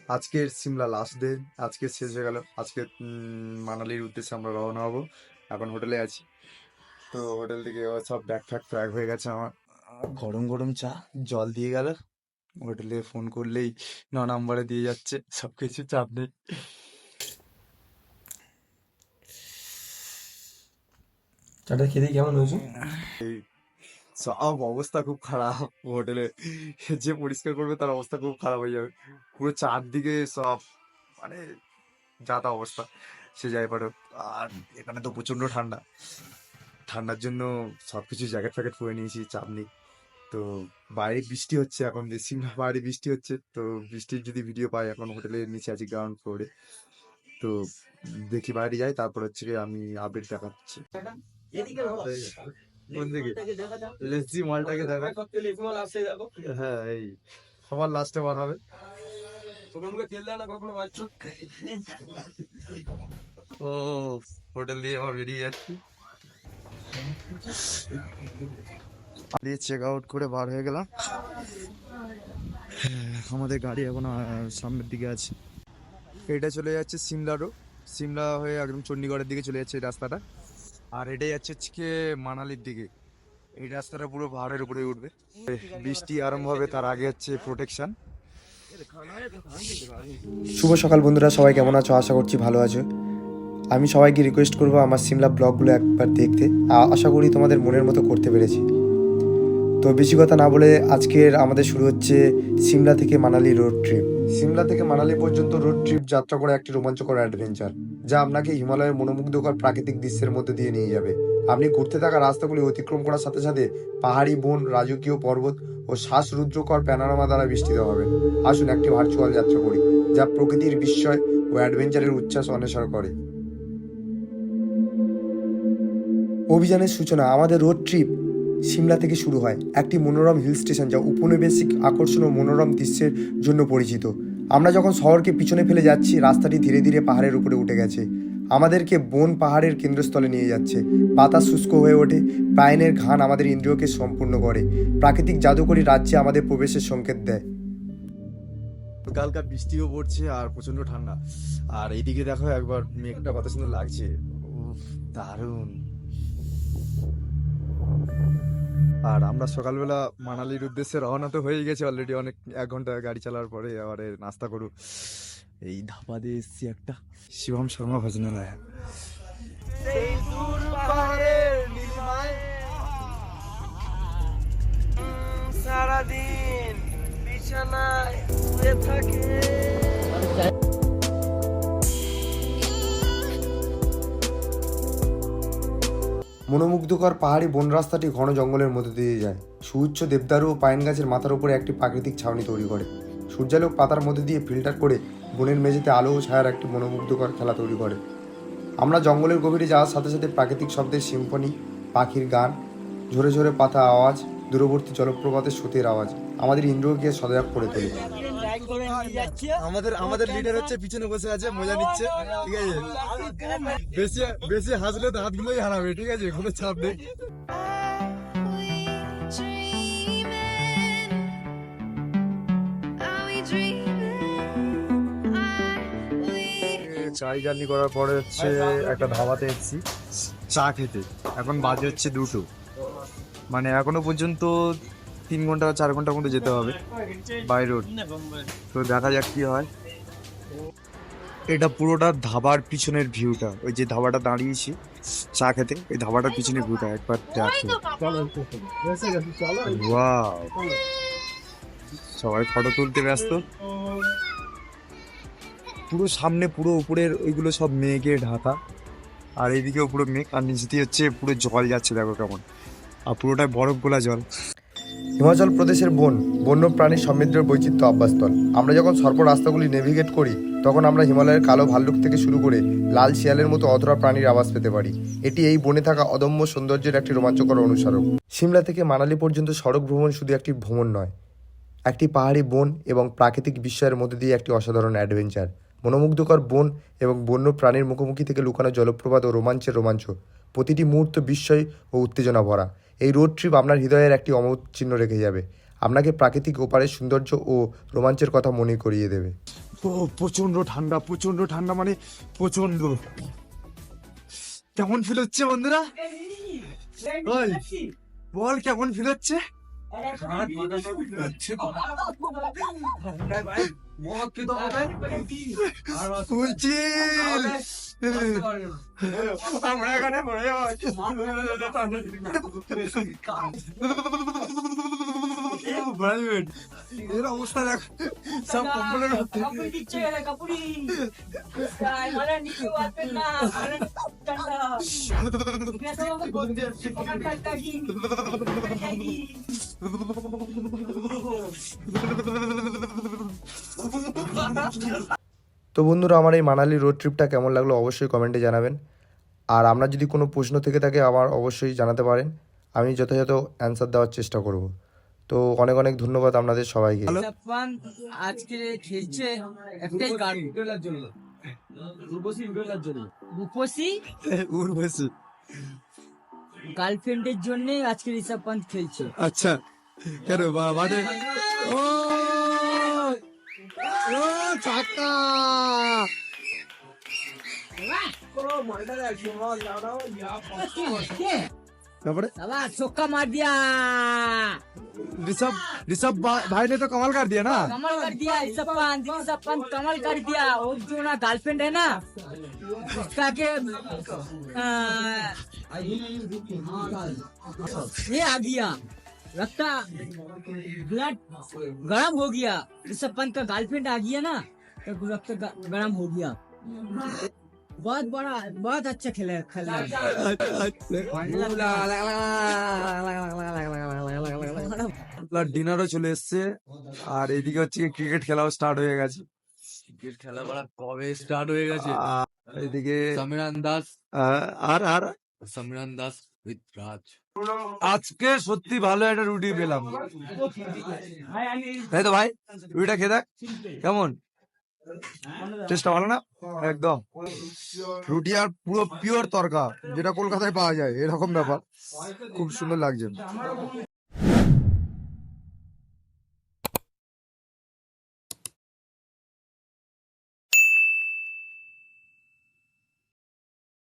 আজকের Shimla last day, আজকে শেষ হয়ে গেল। আজকে মানালির উদ্দেশ্যে আমরা রওনা হবো। এখন হোটেলে আছি, তো হোটেল থেকে সব ব্যাগ ফ্যাগ প্যাক হয়ে গেছে আমার। গরম গরম চা, জল দিয়ে গেল। হোটেলে ফোন করলেই 9 নম্বরে দিয়ে যাচ্ছে, সব কিছু চাপ নেই। চাটা খেতে কেমন হয়েছে? এই সব অবস্থা খুব খারাপ হোটেলে। যে পরিষ্কার করবে তার অবস্থা খুব খারাপ হয়ে যাবে। পুরো চারদিকে সব, মানে যা তা অবস্থা, সে যাই পারো। আর এখানে তো প্রচন্ড ঠান্ডা, ঠান্ডার জন্য সবকিছু জ্যাকেট ফ্যাকেট পরে নিয়েছি, চাপ নেই। তো বাইরে বৃষ্টি হচ্ছে, এখন সিমলা বাইরে বৃষ্টি হচ্ছে, তো বৃষ্টির যদি ভিডিও পাই। এখন হোটেলের নিচে আছি, গ্রাউন্ড ফ্লোরে। তো দেখি বাইরে যাই, তারপর হচ্ছে গিয়ে আমি আপডেট দেখাচ্ছি। কোন দিকে? লেসি মালটাকে দেখা। হ্যাঁ, এই সবার লাস্টে বার হবে। ও, হোটেল দিয়ে আবার বেরিয়ে যাচ্ছি। দিয়ে চেক আউট করে বার হয়ে গেলাম। আমাদের গাড়ি এখন সামনের দিকে আছে। এটা চলে যাচ্ছে সিমলা রোড, সিমলা হয়ে একদম চণ্ডীগড়ের দিকে চলে যাচ্ছে এই রাস্তাটা। আর এটাই যাচ্ছে হচ্ছে মানালির দিকে। এই রাস্তাটা পুরো পাহাড়ের উপরে উঠবে। বৃষ্টি আরম্ভ হবে তার আগে হচ্ছে প্রোটেকশন। শুভ সকাল বন্ধুরা, সবাই কেমন আছো? আশা করছি ভালো আছো। আমি সবাইকে রিকোয়েস্ট করবো আমার সিমলা ব্লগগুলো একবার দেখতে। আশা করি তোমাদের মনের মতো করতে পেরেছি। তো বেশি কথা না বলে আজকের আমাদের শুরু হচ্ছে সিমলা থেকে মানালি রোড ট্রিপ। সিমলা থেকে মানালি পর্যন্ত রোড ট্রিপ যাত্রা করা একটি রোমাঞ্চকর অ্যাডভেঞ্চার, যা আপনাকে হিমালয়ের মনোমুগ্ধকর প্রাকৃতিক দৃশ্যের মধ্যে দিয়ে নিয়ে যাবে। আপনি ঘুরতে থাকা রাস্তাগুলি অতিক্রম করার সাথে সাথে পাহাড়ি বন, রাজকীয় পর্বত ও শ্বাসরুদ্রকর প্যানোরামা দ্বারা বেষ্টিত হবেন। আসুন একটি ভার্চুয়াল যাত্রা করি, যা প্রকৃতির বিস্ময় ও অ্যাডভেঞ্চারের উচ্ছ্বাস অন্বেষণ করে। অভিযানের সূচনা আমাদের রোড ট্রিপ সিমলা থেকে শুরু হয়, একটি মনোরম হিল স্টেশন যা উপনিবেশিক আকর্ষণ ও মনোরম দৃশ্যের জন্য পরিচিত। আমরা যখন শহরকে পিছনে ফেলে যাচ্ছি, রাস্তাটি ধীরে ধীরে পাহাড়ের উপরে উঠে গেছে, আমাদেরকে বন পাহাড়ের কেন্দ্রস্থলে নিয়ে যাচ্ছে। বাতাস শুষ্ক হয়ে ওঠে, পাইনের ঘ্রাণ আমাদের ইন্দ্রিয়কে সম্পূর্ণ করে, প্রাকৃতিক জাদুকরী রাজ্যে আমাদের প্রবেশের সংকেত দেয়। হালকা হালকা বৃষ্টিও পড়ছে আর প্রচন্ড ঠান্ডা। আর এইদিকে দেখো একবার মেঘটা কত সুন্দর লাগছে। উফ, দারুণ। আর আমরা সকালবেলা মানালির উদ্দেশ্যে রওনা তো হয়ে গেছে অলরেডি, অনেক 1 ঘন্টা গাড়ি চালার পরে। এবারে নাস্তা করু, এই ধাবা দিয়ে এসছি একটা, শিবম শর্মা ভজনালয়। সারাদিন বিছানায় শুয়ে থাকে। মনোমুগ্ধকর পাহাড়ি বন রাস্তাটি ঘন জঙ্গলের মধ্যে দিয়ে যায়, সুউচ্চ দেবদারু ও পাইন গাছের মাথার উপরে একটি প্রাকৃতিক ছাউনি তৈরি করে। সূর্যালোক পাতার মধ্যে দিয়ে ফিল্টার করে বনের মেঝেতে আলো ও ছায়ার একটি মনোমুগ্ধকর খেলা তৈরি করে। আমরা জঙ্গলের গভীরে যাওয়ার সাথে সাথে প্রাকৃতিক শব্দের সিম্ফনি, পাখির গান, ঝরে ঝরে পাতা আওয়াজ, দূরবর্তী জলপ্রপাতের স্রোতের আওয়াজ আমাদের ইন্দ্রিয়কে সজাগ করে তোলে। আমাদের আমাদের লিডার হচ্ছে পিছনে বসে আছে, মজা নিচ্ছে, ঠিক আছে। বেশি বেশি হাসলে তো হাতগুলোই হারাবে, ঠিক আছে, কোনো চাপ নেই। চাই জার্নি করার পরে হচ্ছে একটা ধাবাতে এসেছি চা খেতে। এখন বাজে হচ্ছে 2টো, মানে এখনো পর্যন্ত 3 ঘন্টা বা 4 ঘন্টার মধ্যে যেতে হবে বাই রোড। তো দেখা যাক কি হয়। এটা পুরোটা ধাবার পিছনের ভিউটা, ওই যে ধাবাটা দাঁড়িয়েছি চা খেতে, ওই ধাবাটার পিছনের ভিউটা একবার দেখো। ওয়াও, সবাই ফটো তুলতে ব্যস্ত। পুরো সামনে, পুরো উপরের ওইগুলো সব মেঘে ঢাকা, আর এইদিকেও পুরো মেঘ, আর নিচ দিয়ে হচ্ছে পুরো জল যাচ্ছে, দেখো কেমন, আর পুরোটাই বরফ গোলা জল। হিমাচল প্রদেশের বন বন্য প্রাণীর সমৃদ্ধ বৈচিত্র্য আবাসস্থল। আমরা যখন সর্প রাস্তাগুলি নেভিগেট করি, তখন আমরা হিমালয়ের কালো ভাল্লুক থেকে শুরু করে লাল শিয়ালের মতো অধরা প্রাণীর আবাস পেতে পারি। এটি এই বনে থাকা অদম্য সৌন্দর্যের একটি রোমাঞ্চকর অনুসরণ। সিমলা থেকে মানালি পর্যন্ত সড়ক ভ্রমণ শুধু একটি ভ্রমণ নয়, একটি পাহাড়ি বন এবং প্রাকৃতিক বিস্ময়ের মধ্যে দিয়ে একটি অসাধারণ অ্যাডভেঞ্চার। মনোমুগ্ধকর বন এবং বন্য প্রাণীর মুখোমুখি থেকে লুকানো জলপ্রপাত ও রোমাঞ্চের রোমাঞ্চ, প্রতিটি মুহূর্ত বিস্ময় ও উত্তেজনা ভরা। এই রোড ট্রিপ আপনার হৃদয়ের একটি অমর চিহ্ন রেখে যাবে, আপনাকে প্রাকৃতিক ওপারের সৌন্দর্য ও রোমাঞ্চের কথা মনে করিয়ে দেবে। ও প্রচন্ড ঠান্ডা মানে প্রচন্ড। কেমন ফিল হচ্ছে বন্ধুরা? ওই বল কেমন ফিল হচ্ছে? আমরা এখানে পড়ে যাচ্ছি। এর অবস্থা দেখ, সব কম্বলের মধ্যে। তো বন্ধুরা, আমার এই মানালি রোড ট্রিপটা কেমন লাগলো অবশ্যই কমেন্টে জানাবেন। আর আপনার যদি কোনো প্রশ্ন থেকে থাকে আমার অবশ্যই জানাতে পারেন, আমি যথাযথ অ্যান্সার দেওয়ার চেষ্টা করব। তো অনেক অনেক ধন্যবাদ আপনাদের সবাইকে। জাপান আজকে খেলছে একটাই কারণ, রূপসী উর্বশী। গার্লফ্রেন্ডের জন্য আজকে ঋষভ পান্ত খেলছে। আচ্ছা কেন মানে ও ও চাকা তারপরে साला चौका मार दिया, ऋषभ भाई ने तो कमाल कर दिया ना। कमाल कर दिया ऋषभ पंत कमाल कर दिया। और जो ना गर्लफ्रेंड है ना उसका के ये आ गया, लगता ब्लड गरम हो गया। ऋषभ पंत का गर्लफ्रेंड आ गया ना तो लगता गरम हो गया। बहुत अच्छा खेला ডিনারও চলে এসছে, আর এদিকে হচ্ছে ক্রিকেট খেলাও স্টার্ট হয়ে গেছে। ক্রিকেট খেলা বলা কবে স্টার্ট হয়ে গেছে? এদিকে সমীরণ দাস আর আর সমীরণ দাস উইথ রাজ। আজকে সত্যি ভালো একটা রুটি পেলাম, তাই তো ভাই? রুটিটা খেয়ে দেখ কেমন, টেস্টটা ভালো না? একদম রুটি আর পুরো পিওর তরকা, যেটা কলকাতায় পাওয়া যায় এরকম ব্যাপার, খুব সুন্দর লাগছে।